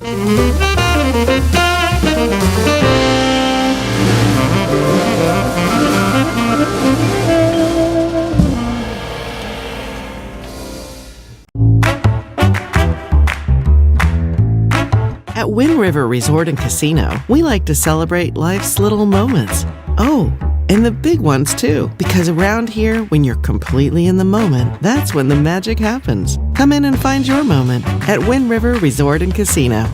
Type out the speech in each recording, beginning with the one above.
At Wind River Resort and Casino, we like to celebrate life's little moments. Oh, and the big ones too, because around here, when you're completely in the moment, that's when the magic happens. Come in and find your moment at Wind River Resort and Casino.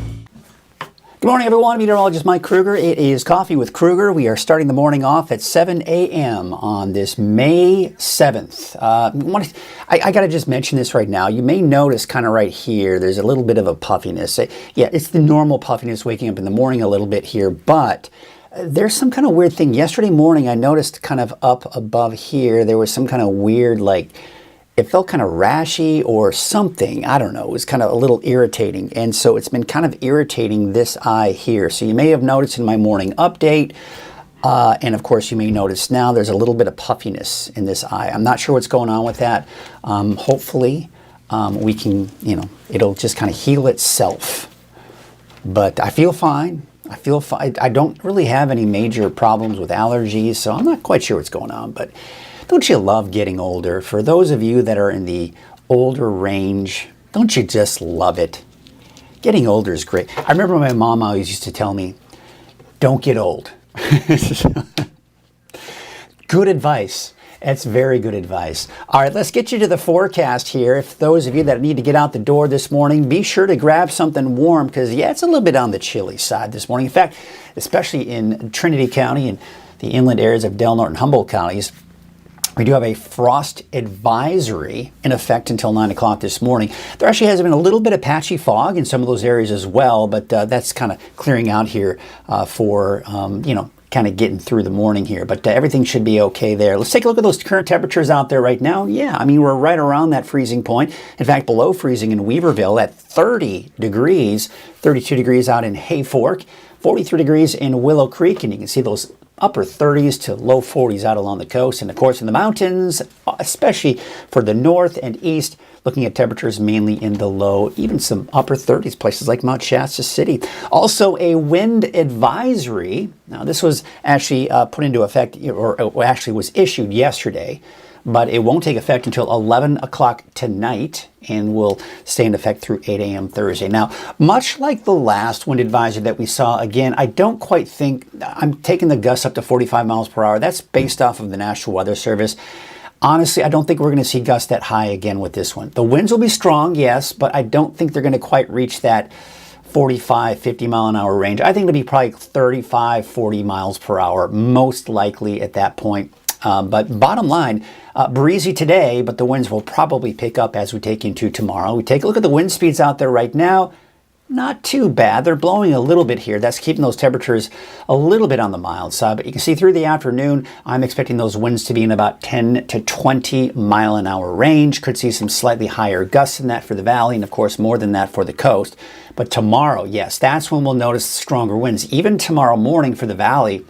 Good morning, everyone. Meteorologist Mike Krueger. It is Coffee with Krueger. We are starting the morning off at 7 a.m. on this May 7th. I got to just mention this right now. You may notice kind of right here, there's a little bit of a puffiness. Yeah, it's the normal puffiness waking up in the morning a little bit here, but there's some kind of weird thing. Yesterday morning, I noticed kind of up above here, there was some kind of weird, like, it felt kind of rashy or something. I don't know. It was kind of a little irritating. And so it's been kind of irritating this eye here. So you may have noticed in my morning update, and of course you may notice now there's a little bit of puffiness in this eye. I'm not sure what's going on with that. Hopefully we can, it'll just kind of heal itself. But I feel fine. I don't really have any major problems with allergies, so I'm not quite sure what's going on. But don't you love getting older? For those of you that are in the older range, don't you just love it? Getting older is great. I remember my mom always used to tell me, don't get old. Good advice. That's very good advice. All right, let's get you to the forecast here. If those of you that need to get out the door this morning, be sure to grab something warm because, yeah, it's a little bit on the chilly side this morning. In fact, especially in Trinity County and the inland areas of Del Norte and Humboldt counties, we do have a frost advisory in effect until 9 o'clock this morning. There actually has been a little bit of patchy fog in some of those areas as well, but that's kind of clearing out here for, kind of getting through the morning here. But everything should be okay there. Let's take a look at those current temperatures out there right now. Yeah, I mean, we're right around that freezing point. In fact, below freezing in Weaverville at 30 degrees, 32 degrees out in Hayfork, 43 degrees in Willow Creek, and you can see those upper 30s to low 40s out along the coast. And of course in the mountains, especially for the north and east, looking at temperatures mainly in the low, even some upper 30s, places like Mount Shasta City. Also a wind advisory. Now this was actually put into effect, or actually was issued yesterday, but it won't take effect until 11 o'clock tonight and will stay in effect through 8 a.m. Thursday. Now, much like the last wind advisory that we saw, again, I don't quite think, I'm taking the gusts up to 45 miles per hour. That's based off of the National Weather Service. Honestly, I don't think we're going to see gusts that high again with this one. The winds will be strong, yes, but I don't think they're going to quite reach that 45, 50 mile an hour range. I think it'll be probably 35, 40 miles per hour, most likely at that point. But bottom line, breezy today, but the winds will probably pick up as we take into tomorrow. We take a look at the wind speeds out there right now. Not too bad. They're blowing a little bit here. That's keeping those temperatures a little bit on the mild side. But you can see through the afternoon, I'm expecting those winds to be in about 10 to 20 mile an hour range. Could see some slightly higher gusts than that for the valley, and of course more than that for the coast. But tomorrow, yes, that's when we'll notice stronger winds. Even tomorrow morning for the valley,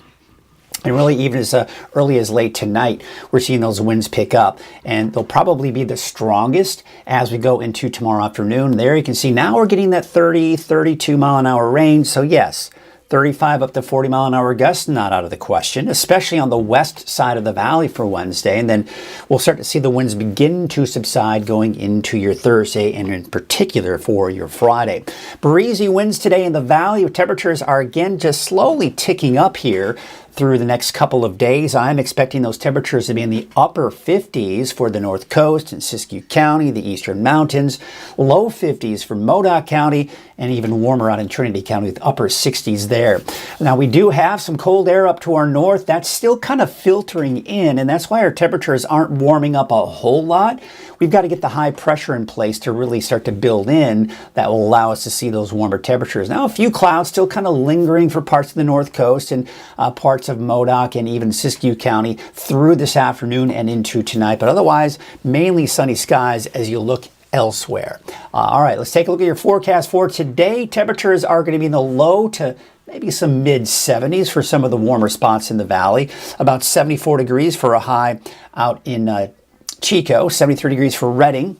and really even as early as late tonight, we're seeing those winds pick up, and they'll probably be the strongest as we go into tomorrow afternoon. There you can see now we're getting that 30, 32 mile an hour range. So yes, 35 up to 40 mile an hour gusts, not out of the question, especially on the west side of the valley for Wednesday. And then we'll start to see the winds begin to subside going into your Thursday, and in particular for your Friday. Breezy winds today in the valley. Temperatures are again just slowly ticking up here through the next couple of days. I'm expecting those temperatures to be in the upper 50s for the North Coast and Siskiyou County, the Eastern Mountains, low 50s for Modoc County, and even warmer out in Trinity County with upper 60s there. Now we do have some cold air up to our north. That's still kind of filtering in, and that's why our temperatures aren't warming up a whole lot. We've got to get the high pressure in place to really start to build in that will allow us to see those warmer temperatures. Now a few clouds still kind of lingering for parts of the North Coast and parts of Modoc and even Siskiyou County through this afternoon and into tonight, but otherwise mainly sunny skies as you look elsewhere. All right, let's take a look at your forecast for today. Temperatures are going to be in the low to maybe some mid 70s for some of the warmer spots in the valley. About 74 degrees for a high out in Chico, 73 degrees for Redding.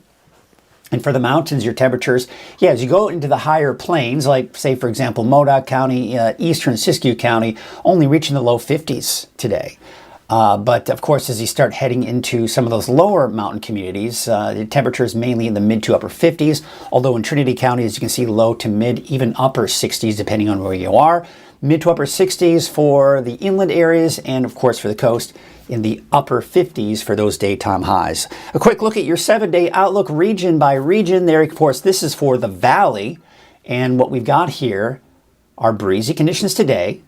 And for the mountains, your temperatures, yeah, as you go into the higher plains, like say, for example, Modoc County, eastern Siskiyou County, only reaching the low 50s today. But of course, as you start heading into some of those lower mountain communities, the temperatures mainly in the mid to upper 50s, although in Trinity County, as you can see, low to mid, even upper 60s, depending on where you are. Mid to upper 60s for the inland areas, and of course for the coast, in the upper 50s for those daytime highs. A quick look at your 7-day outlook region by region there. Of course, this is for the valley. And what we've got here are breezy conditions today.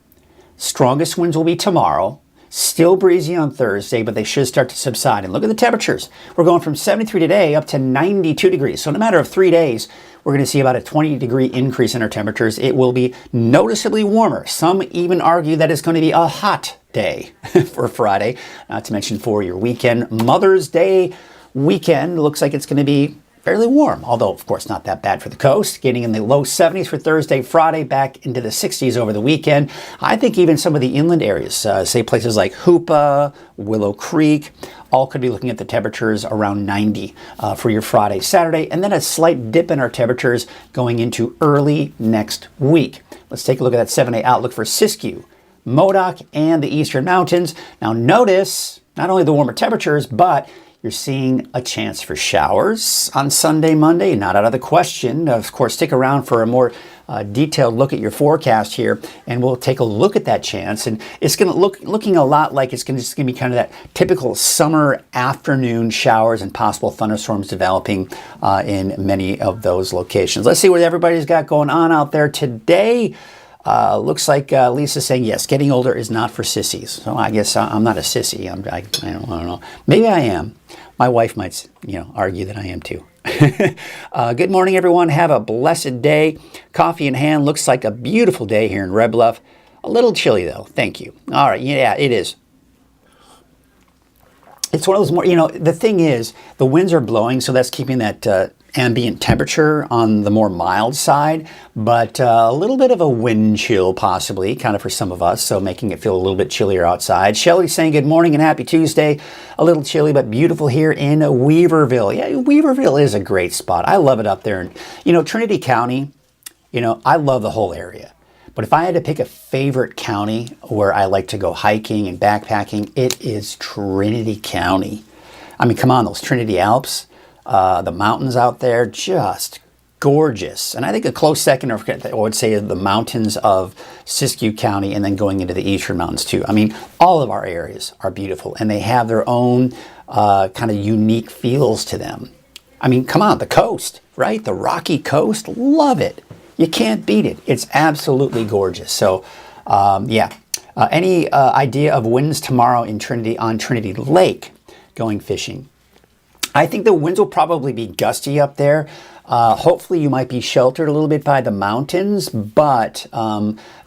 Strongest winds will be tomorrow. Still breezy on Thursday, but they should start to subside. And look at the temperatures. We're going from 73 today up to 92 degrees. So in a matter of 3 days, we're going to see about a 20-degree increase in our temperatures. It will be noticeably warmer. Some even argue that it's going to be a hot day for Friday, not to mention for your weekend. Mother's Day weekend looks like it's going to be fairly warm, although of course not that bad for the coast. Getting in the low 70s for Thursday, Friday, back into the 60s over the weekend. I think even some of the inland areas, say places like Hoopa, Willow Creek, all could be looking at the temperatures around 90 for your Friday, Saturday, and then a slight dip in our temperatures going into early next week. Let's take a look at that 7-day outlook for Siskiyou, Modoc, and the Eastern Mountains. Now notice not only the warmer temperatures, but you're seeing a chance for showers on Sunday, Monday, not out of the question. Of course, stick around for a more detailed look at your forecast here, and we'll take a look at that chance. And it's going to looking a lot like it's going to be kind of that typical summer afternoon showers and possible thunderstorms developing in many of those locations. Let's see what everybody's got going on out there today. Looks like Lisa's saying, yes, getting older is not for sissies. So I guess I'm not a sissy. I don't know. Maybe I am. My wife might, argue that I am too. Good morning, everyone. Have a blessed day. Coffee in hand. Looks like a beautiful day here in Red Bluff. A little chilly, though. Thank you. All right. Yeah, it is. It's one of those more, the thing is, the winds are blowing, so that's keeping that ambient temperature on the more mild side, but a little bit of a wind chill possibly, kind of for some of us, so making it feel a little bit chillier outside. Shelley saying good morning and happy Tuesday. A little chilly, but beautiful here in Weaverville. Yeah, Weaverville is a great spot. I love it up there. And, Trinity County, I love the whole area. But if I had to pick a favorite county where I like to go hiking and backpacking, it is Trinity County. I mean, come on, those Trinity Alps, the mountains out there, just gorgeous. And I think a close second, I would say, the mountains of Siskiyou County and then going into the Eastern Mountains too. I mean, all of our areas are beautiful and they have their own kind of unique feels to them. I mean, come on, the coast, right? The Rocky Coast, love it. You can't beat it. It's absolutely gorgeous. So, any idea of winds tomorrow in Trinity on Trinity Lake going fishing? I think the winds will probably be gusty up there. Hopefully you might be sheltered a little bit by the mountains, but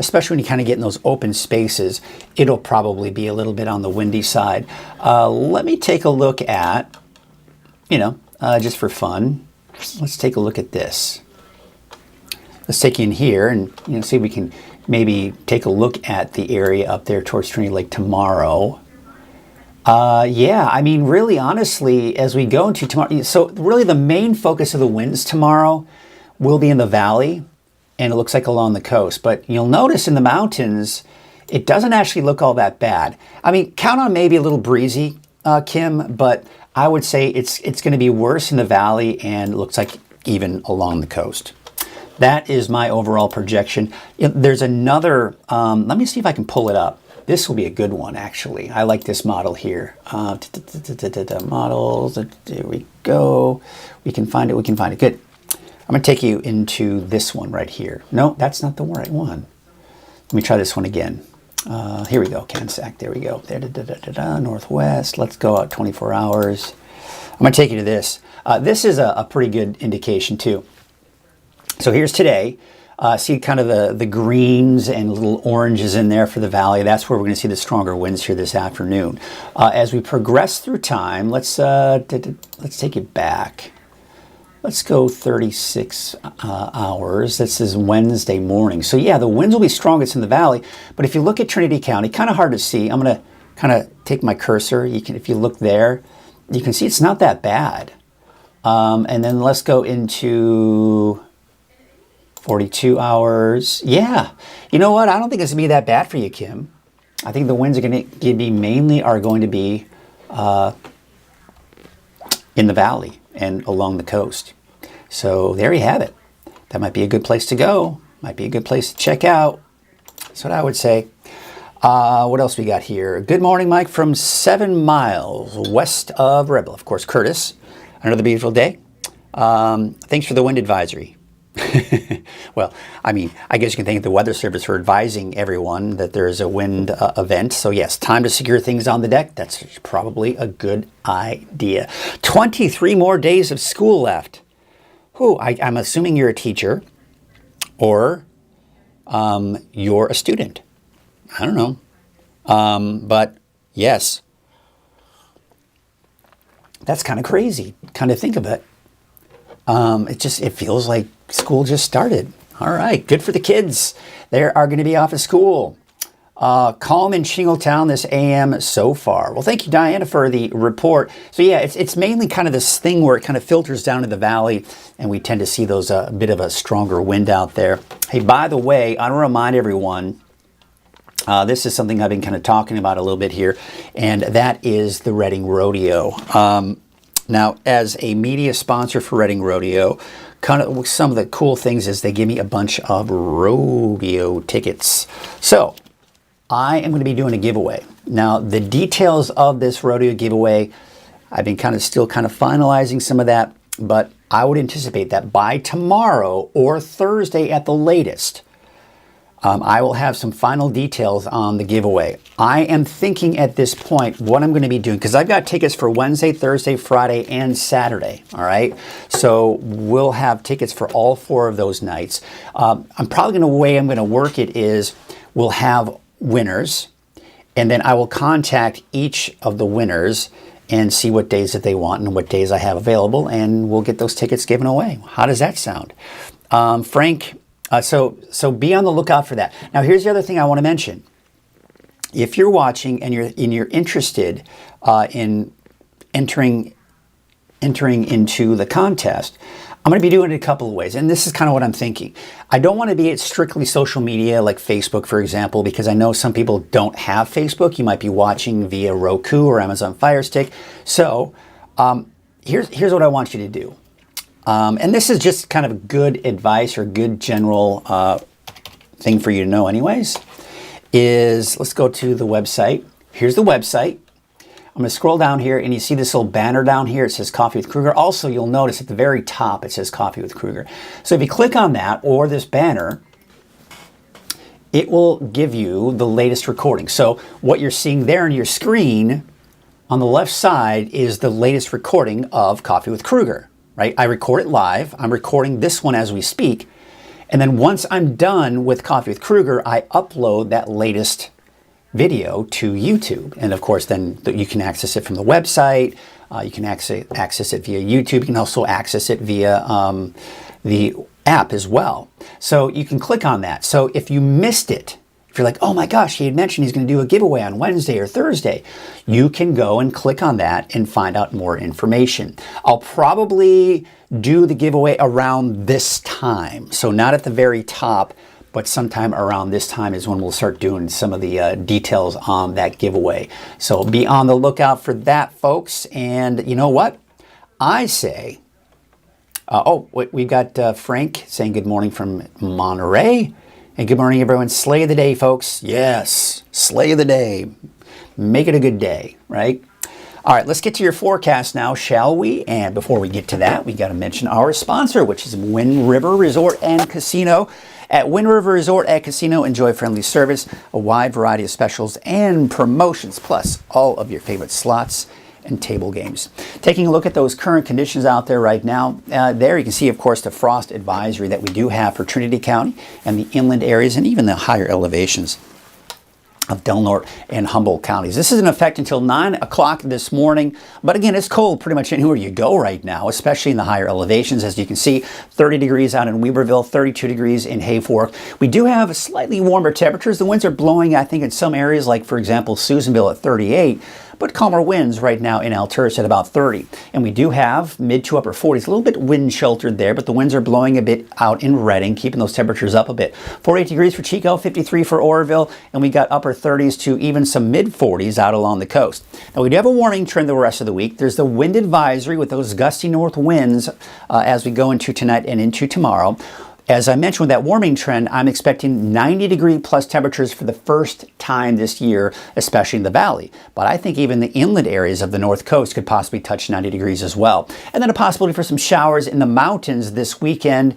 especially when you kind of get in those open spaces, it'll probably be a little bit on the windy side. Let me take a look at, just for fun, let's take a look at this. Let's take you in here and see if we can maybe take a look at the area up there towards Trinity Lake tomorrow. I mean, really, honestly, as we go into tomorrow, so really the main focus of the winds tomorrow will be in the valley, and it looks like along the coast. But you'll notice in the mountains, it doesn't actually look all that bad. I mean, count on maybe a little breezy, Kim, but I would say it's going to be worse in the valley, and it looks like even along the coast. That is my overall projection. There's another, let me see if I can pull it up. This will be a good one, actually. I like this model here. Models, there we go. We can find it, Good. I'm gonna take you into this one right here. No, that's not the right one. Let me try this one again. Here we go, Kansack, there we go. Northwest, let's go out 24 hours. I'm gonna take you to this. This is a pretty good indication too. So here's today. See kind of the greens and little oranges in there for the valley. That's where we're going to see the stronger winds here this afternoon. As we progress through time, let's take it back. Let's go 36 hours. This is Wednesday morning. So yeah, the winds will be strongest in the valley. But if you look at Trinity County, kind of hard to see. I'm going to kind of take my cursor. If you look there, you can see it's not that bad. And then let's go into 42 hours. Yeah. You know what? I don't think it's going to be that bad for you, Kim. I think the winds are going to be mainly in the valley and along the coast. So there you have it. That might be a good place to go. Might be a good place to check out. That's what I would say. What else we got here? Good morning, Mike, from 7 miles west of Rebel. Of course, Curtis. Another beautiful day. Thanks for the wind advisory. Well, I mean, I guess you can thank the Weather Service for advising everyone that there is a wind event. So yes, time to secure things on the deck. That's probably a good idea. 23 more days of school left. Whew, I'm assuming you're a teacher or you're a student. I don't know. But yes, that's kind of crazy. Kind of think of it. It feels like school just started. All right, good for the kids. They are going to be off of school. Calm in Shingletown this AM so far. Well, thank you, Diana, for the report. So yeah, it's mainly kind of this thing where it kind of filters down to the valley, and we tend to see those a bit of a stronger wind out there. Hey, by the way, I want to remind everyone, this is something I've been kind of talking about a little bit here, and that is the Reading Rodeo. Now, as a media sponsor for Reading Rodeo, kind of some of the cool things is they give me a bunch of rodeo tickets. So I am going to be doing a giveaway. Now, the details of this rodeo giveaway, I've been still finalizing some of that, but I would anticipate that by tomorrow or Thursday at the latest, I will have some final details on the giveaway. I am thinking at this point what I'm going to be doing, because I've got tickets for Wednesday, Thursday, Friday, and Saturday. All right. So we'll have tickets for all 4 of those nights. I'm probably the way I'm going to work it is we'll have winners, and then I will contact each of the winners and see what days that they want and what days I have available, and we'll get those tickets given away. How does that sound? Frank, so be on the lookout for that. Now, here's the other thing I want to mention. If you're watching and you're interested in entering into the contest, I'm going to be doing it a couple of ways, and this is kind of what I'm thinking. I don't want to be at strictly social media like Facebook, for example, because I know some people don't have Facebook. You might be watching via Roku or Amazon Fire Stick. So here's what I want you to do. And this is just kind of good advice or good general thing for you to know anyways, is let's go to the website. Here's the website. I'm going to scroll down here, and you see this little banner down here. It says Coffee with Krueger. Also, you'll notice at the very top it says Coffee with Krueger. So if you click on that or this banner, it will give you the latest recording. So what you're seeing there on your screen on the left side is the latest recording of Coffee with Krueger. Right? I record it live. I'm recording this one as we speak. And then once I'm done with Coffee with Krueger, I upload that latest video to YouTube. And of course, then you can access it from the website. You can access it via YouTube. You can also access it via the app as well. So you can click on that. So if you missed it, if you're like, oh my gosh, he had mentioned he's going to do a giveaway on Wednesday or Thursday, you can go and click on that and find out more information. I'll probably do the giveaway around this time. So not at the very top, but sometime around this time is when we'll start doing some of the details on that giveaway. So be on the lookout for that, folks. And you know what? I say, we've got Frank saying good morning from Monterey. And good morning, everyone. Slay of the day, folks. Yes, slay of the day. Make it a good day, right? All right, let's get to your forecast now, shall we? And before we get to that, we got to mention our sponsor, which is Wind River Resort and Casino. At Wind River Resort and Casino, enjoy friendly service, a wide variety of specials and promotions, plus all of your favorite slots and table games. Taking a look at those current conditions out there right now, there you can see, of course, the frost advisory that we do have for Trinity County and the inland areas and even the higher elevations of Del Norte and Humboldt counties. This is in effect until 9 o'clock this morning, but again, it's cold pretty much anywhere you go right now, especially in the higher elevations. As you can see, 30 degrees out in Weaverville, 32 degrees in Hayfork. We do have slightly warmer temperatures. The winds are blowing, I think, in some areas, like, for example, Susanville at 38, but calmer winds right now in Alturas at about 30. And we do have mid to upper 40s, a little bit wind sheltered there, but the winds are blowing a bit out in Redding, keeping those temperatures up a bit. 48 degrees for Chico, 53 for Oroville, and we got upper 30s to even some mid 40s out along the coast. Now we do have a warming trend the rest of the week. There's the wind advisory with those gusty north winds as we go into tonight and into tomorrow. As I mentioned with that warming trend, I'm expecting 90-degree plus temperatures for the first time this year, especially in the valley. But I think even the inland areas of the north coast could possibly touch 90 degrees as well. And then a possibility for some showers in the mountains this weekend,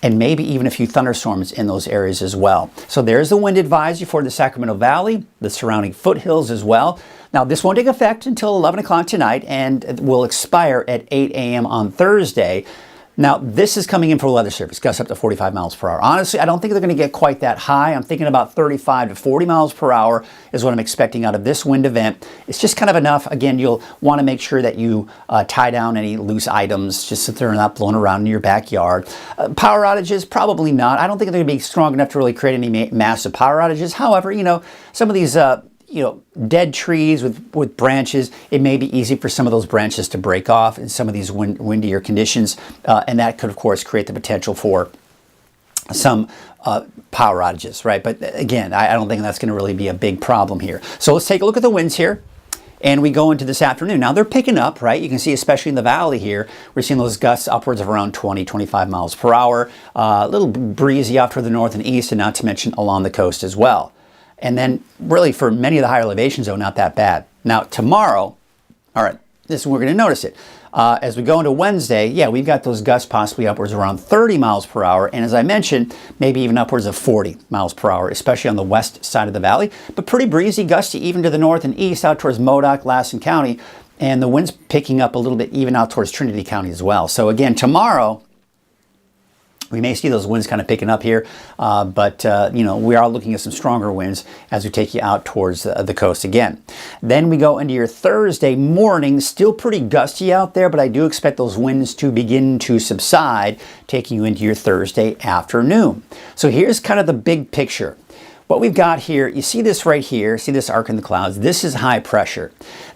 and maybe even a few thunderstorms in those areas as well. So there's the wind advisory for the Sacramento Valley, the surrounding foothills as well. Now this won't take effect until 11 o'clock tonight and will expire at 8 a.m. on Thursday. Now, this is coming in for weather service, gusts up to 45 miles per hour. Honestly, I don't think they're going to get quite that high. I'm thinking about 35 to 40 miles per hour is what I'm expecting out of this wind event. It's just kind of enough. Again, you'll want to make sure that you tie down any loose items just so they're not blown around in your backyard. Power outages, probably not. I don't think they're going to be strong enough to really create any massive power outages. However, some of these dead trees with branches, it may be easy for some of those branches to break off in some of these windier conditions, and that could, of course, create the potential for some power outages, right? But again, I don't think that's going to really be a big problem here. So let's take a look at the winds here. And we go into this afternoon. Now they're picking up, right? You can see, especially in the valley here, we're seeing those gusts upwards of around 20, 25 miles per hour. A little breezy off toward the north and east, and not to mention along the coast as well. And then really for many of the higher elevations, though, not that bad. Now tomorrow, all right, this is when we're going to notice it. As we go into Wednesday, yeah, we've got those gusts possibly upwards around 30 miles per hour. And as I mentioned, maybe even upwards of 40 miles per hour, especially on the west side of the valley. But pretty breezy, gusty even to the north and east out towards Modoc, Lassen County. And the wind's picking up a little bit even out towards Trinity County as well. So again, tomorrow, we may see those winds kind of picking up here, but we are looking at some stronger winds as we take you out towards the coast again. Then we go into your Thursday morning, still pretty gusty out there, but I do expect those winds to begin to subside, taking you into your Thursday afternoon. So here's kind of the big picture. What we've got here, you see this right here, see this arc in the clouds, this is high pressure.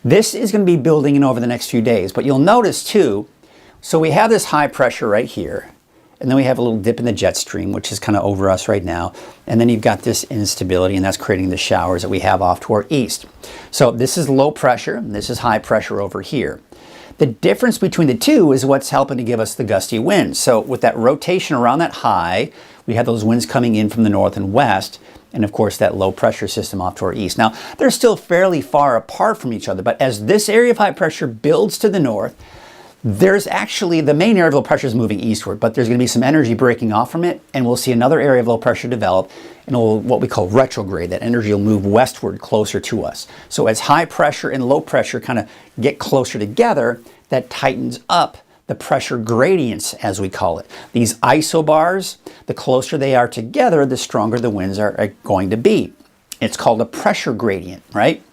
This is going to be building in over the next few days, but you'll notice too, so we have this high pressure right here. And then we have a little dip in the jet stream, which is kind of over us right now. And then you've got this instability, and that's creating the showers that we have off to our east. So this is low pressure, and this is high pressure over here. The difference between the two is what's helping to give us the gusty winds. So with that rotation around that high, we have those winds coming in from the north and west, and of course that low pressure system off to our east. Now, they're still fairly far apart from each other, but as this area of high pressure builds to the north, there's actually, the main area of low pressure is moving eastward, but there's going to be some energy breaking off from it, and we'll see another area of low pressure develop, and it'll, what we call retrograde. That energy will move westward closer to us. So as high pressure and low pressure kind of get closer together, that tightens up the pressure gradients, as we call it. These isobars, the closer they are together, the stronger the winds are going to be. It's called a pressure gradient, right?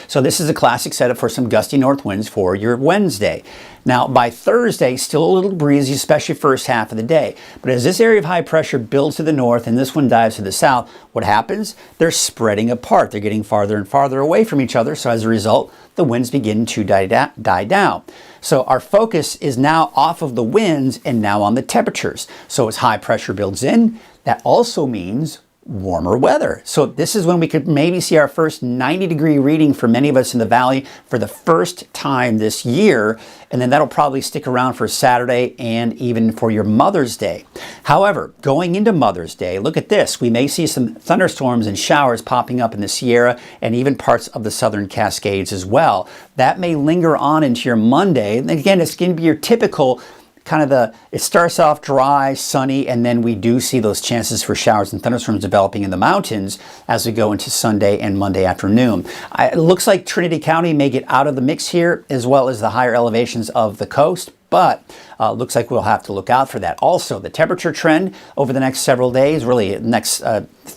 So this is a classic setup for some gusty north winds for your Wednesday. Now by Thursday, still a little breezy, especially first half of the day. But as this area of high pressure builds to the north and this one dives to the south, what happens? They're spreading apart. They're getting farther and farther away from each other. So as a result, the winds begin to die down. So our focus is now off of the winds and now on the temperatures. So as high pressure builds in, that also means warmer weather. So this is when we could maybe see our first 90-degree reading for many of us in the valley for the first time this year, and then that'll probably stick around for Saturday and even for your Mother's Day. However, going into Mother's Day, look at this. We may see some thunderstorms and showers popping up in the Sierra and even parts of the southern Cascades as well. That may linger on into your Monday. And again, it's going to be your typical kind of it starts off dry, sunny, and then we do see those chances for showers and thunderstorms developing in the mountains as we go into Sunday and Monday afternoon. It looks like Trinity County may get out of the mix here, as well as the higher elevations of the coast, but looks like we'll have to look out for that. Also, the temperature trend over the next several days, really next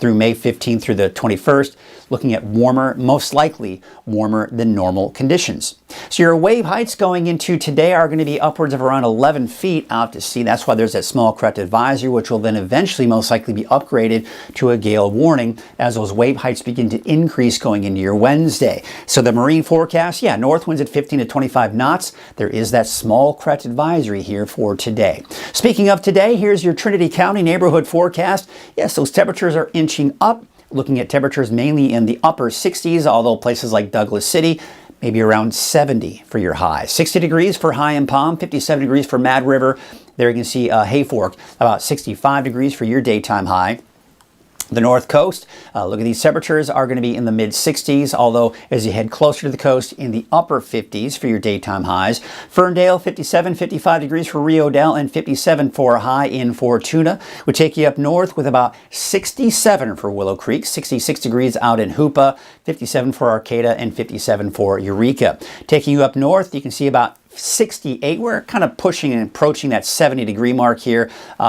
through May 15th through the 21st, looking at warmer, most likely warmer than normal conditions. So your wave heights going into today are going to be upwards of around 11 feet out to sea. That's why there's that small correct advisory, which will then eventually most likely be upgraded to a gale warning as those wave heights begin to increase going into your Wednesday. So the marine forecast, yeah, north winds at 15 to 25 knots. There is that small correct advisory here for today. Speaking of today, here's your Trinity County neighborhood forecast. Yes, those temperatures are inching up. Looking at temperatures mainly in the upper 60s, although places like Douglas City, maybe around 70 for your high. 60 degrees for High and Palm, 57 degrees for Mad River. There you can see Hayfork, about 65 degrees for your daytime high. The North Coast, look at these temperatures are going to be in the mid 60s, although as you head closer to the coast in the upper 50s for your daytime highs. Ferndale, 57, 55 degrees for Rio Dell and 57 for a high in Fortuna. Would take you up north with about 67 for Willow Creek, 66 degrees out in Hoopa, 57 for Arcata and 57 for Eureka. Taking you up north, you can see about 68. We're kind of pushing and approaching that 70-degree mark here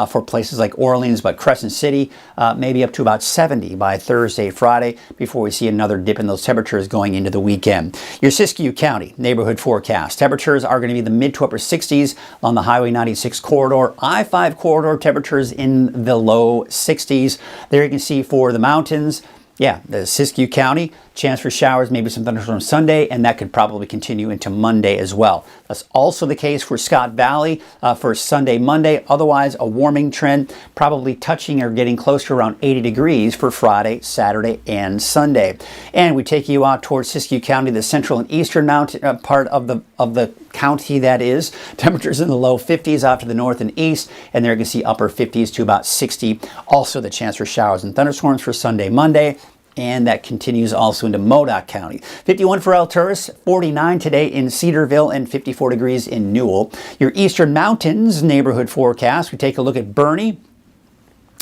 for places like Orleans, but Crescent City, maybe up to about 70 by Thursday, Friday, before we see another dip in those temperatures going into the weekend. Your Siskiyou County neighborhood forecast. Temperatures are going to be the mid to upper 60s on the Highway 96 corridor. I-5 corridor temperatures in the low 60s. There you can see for the mountains, yeah, the Siskiyou County, chance for showers, maybe some thunderstorms Sunday, and that could probably continue into Monday as well. That's also the case for Scott Valley for Sunday, Monday. Otherwise, a warming trend, probably touching or getting close to around 80 degrees for Friday, Saturday, and Sunday. And we take you out towards Siskiyou County, the central and eastern mountain part of the county, that is. Temperatures in the low 50s out to the north and east, and there you can see upper 50s to about 60. Also the chance for showers and thunderstorms for Sunday, Monday. And that continues also into Modoc County. 51 for Alturas, 49 today in Cedarville, and 54 degrees in Newell. Your Eastern Mountains neighborhood forecast, we take a look at Bernie.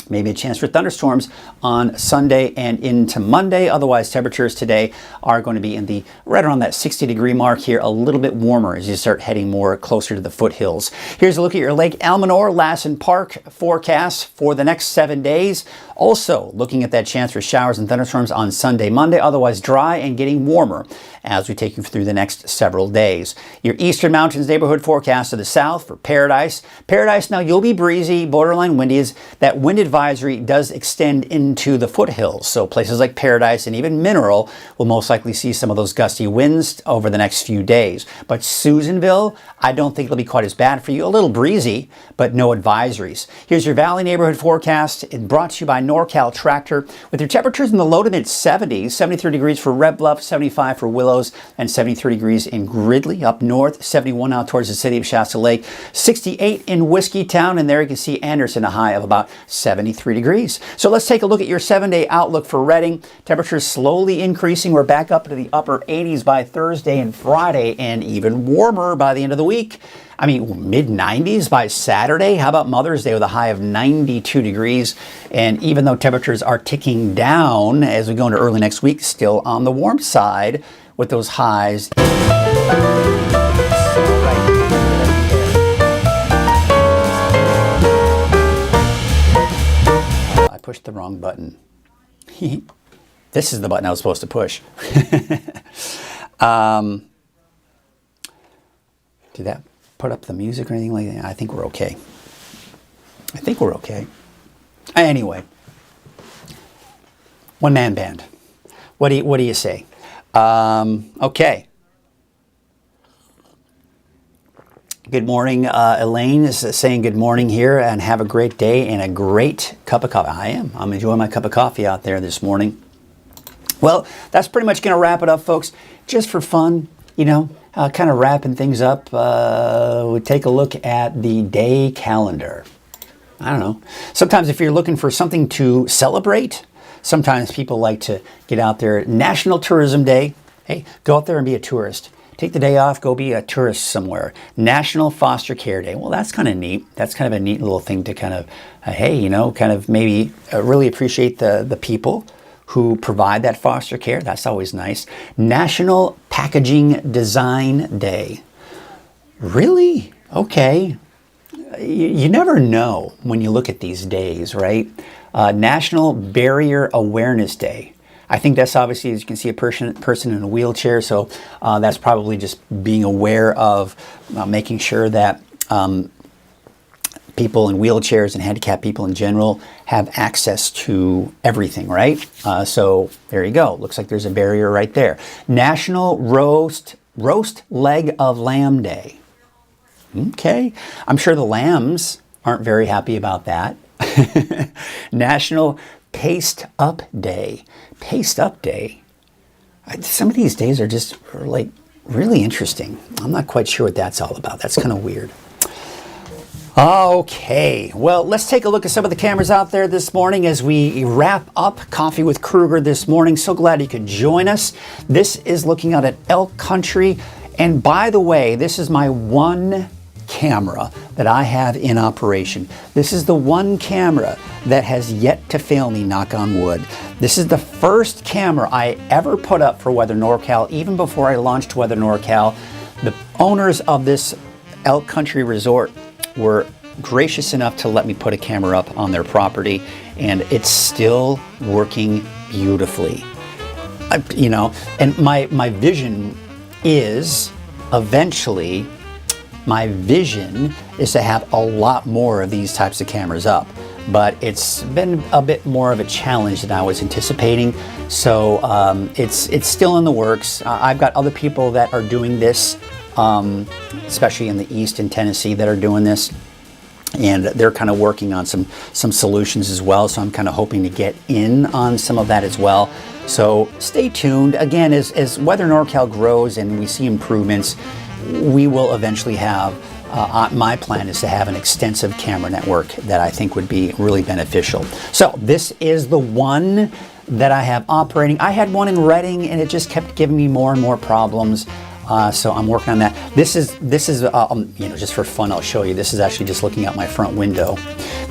Maybe a chance for thunderstorms on Sunday and into Monday. Otherwise, temperatures today are going to be in the right around that 60-degree mark here, a little bit warmer as you start heading more closer to the foothills. Here's a look at your Lake Almanor, Lassen Park forecast for the next 7 days. Also, looking at that chance for showers and thunderstorms on Sunday, Monday. Otherwise, dry and getting warmer as we take you through the next several days. Your Eastern Mountains neighborhood forecast to the south for Paradise. Paradise, now you'll be breezy, borderline windy. That wind advisory does extend into the foothills. So places like Paradise and even Mineral will most likely see some of those gusty winds over the next few days. But Susanville, I don't think it'll be quite as bad for you. A little breezy, but no advisories. Here's your Valley neighborhood forecast. It brought to you by NorCal Tractor with your temperatures in the low to mid 70s, 73 degrees for Red Bluff, 75 for Willows, and 73 degrees in Gridley up north, 71 out towards the city of Shasta Lake, 68 in Whiskeytown, and there you can see Anderson, a high of about 73 degrees. So let's take a look at your 7-day outlook for Redding. Temperatures slowly increasing. We're back up to the upper 80s by Thursday and Friday, and even warmer by the end of the week. I mean, mid-90s by Saturday. How about Mother's Day with a high of 92 degrees? And even though temperatures are ticking down as we go into early next week, still on the warm side with those highs. I pushed the wrong button. This is the button I was supposed to push. Did that put up the music or anything like that? I think we're okay. Anyway, one-man band. What do you say? Okay. Good morning. Elaine is saying good morning here and have a great day and a great cup of coffee. I'm enjoying my cup of coffee out there this morning. Well, that's pretty much going to wrap it up, folks. Just for fun, kind of wrapping things up, we take a look at the day calendar. I don't know. Sometimes if you're looking for something to celebrate, sometimes people like to get out there. National Tourism Day. Hey, go out there and be a tourist. Take the day off, go be a tourist somewhere. National Foster Care Day. Well, that's kind of neat. That's kind of a neat little thing to kind of, kind of maybe really appreciate the people who provide that foster care. That's always nice. National Packaging Design Day. Really? Okay. You never know when you look at these days, right? National Barrier Awareness Day. I think that's obviously, as you can see, a person in a wheelchair, so that's probably just being aware of making sure that people in wheelchairs and handicapped people in general have access to everything, right? So there you go. Looks like there's a barrier right there. National Roast Leg of Lamb Day. Okay. I'm sure the lambs aren't very happy about that. National Paste Up Day. Paste Up Day. Some of these days are just like really interesting. I'm not quite sure what that's all about. That's kind of weird. Okay, well, let's take a look at some of the cameras out there this morning as we wrap up Coffee with Krueger this morning. So glad you could join us. This is looking out at elk country. And by the way, this is my one camera that I have in operation. This is the one camera that has yet to fail me, knock on wood. This is the first camera I ever put up for Weather NorCal, even before I launched Weather NorCal. The owners of this elk country resort were gracious enough to let me put a camera up on their property, and it's still working beautifully. You know, and my vision is eventually, my vision is to have a lot more of these types of cameras up, but it's been a bit more of a challenge than I was anticipating. So it's still in the works. I've got other people that are doing this, especially in the East in Tennessee, that are doing this, and they're kind of working on some solutions as well. So I'm kind of hoping to get in on some of that as well. So stay tuned. Again, as Weather NorCal grows and we see improvements, we will eventually have, my plan is to have an extensive camera network that I think would be really beneficial. So this is the one that I have operating. I had one in Reading and it just kept giving me more and more problems. So I'm working on that. This is you know, just for fun, I'll show you. This is actually just looking out my front window.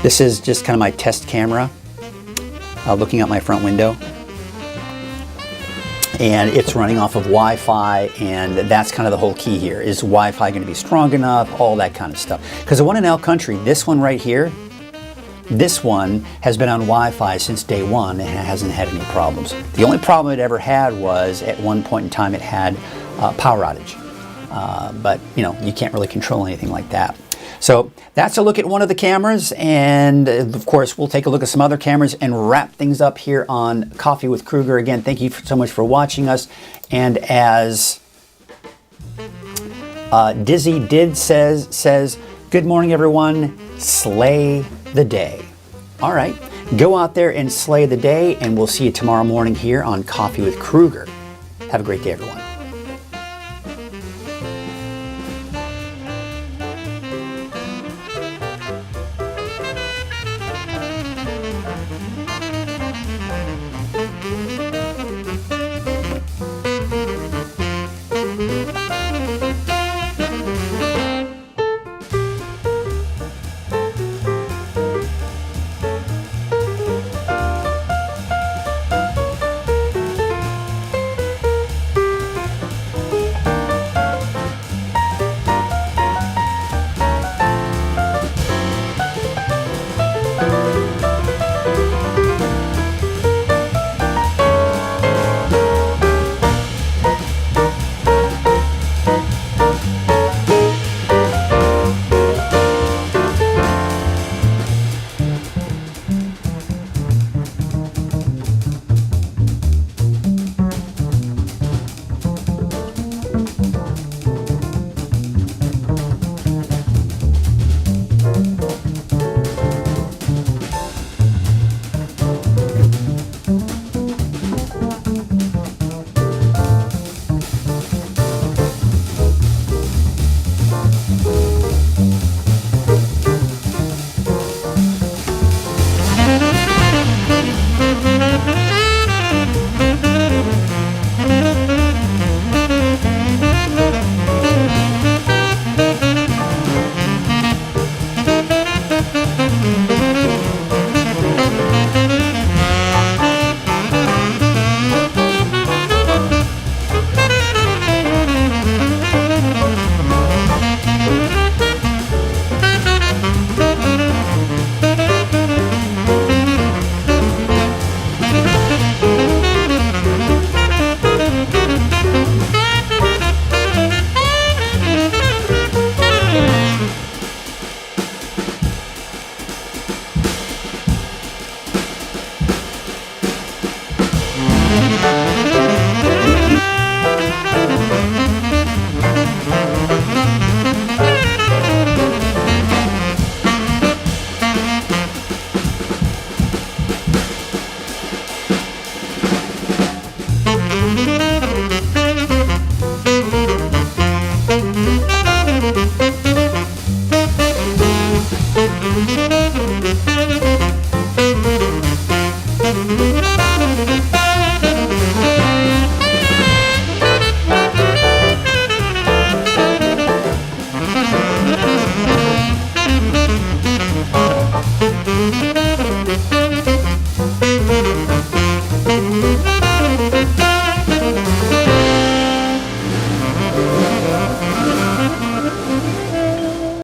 This is just kind of my test camera, looking out my front window. And it's running off of Wi-Fi, and that's kind of the whole key here. Is Wi-Fi going to be strong enough? All that kind of stuff. Because the one in elk country, this one right here, this one has been on Wi-Fi since day one and hasn't had any problems. The only problem it ever had was at one point in time it had power outage. But you know, you can't really control anything like that. So that's a look at one of the cameras, and of course we'll take a look at some other cameras and wrap things up here on Coffee with Krueger. Again, thank you so much for watching us. And as Dizzy Did says, good morning everyone, slay the day. All right, go out there and slay the day, and we'll see you tomorrow morning here on Coffee with Krueger. Have a great day, everyone.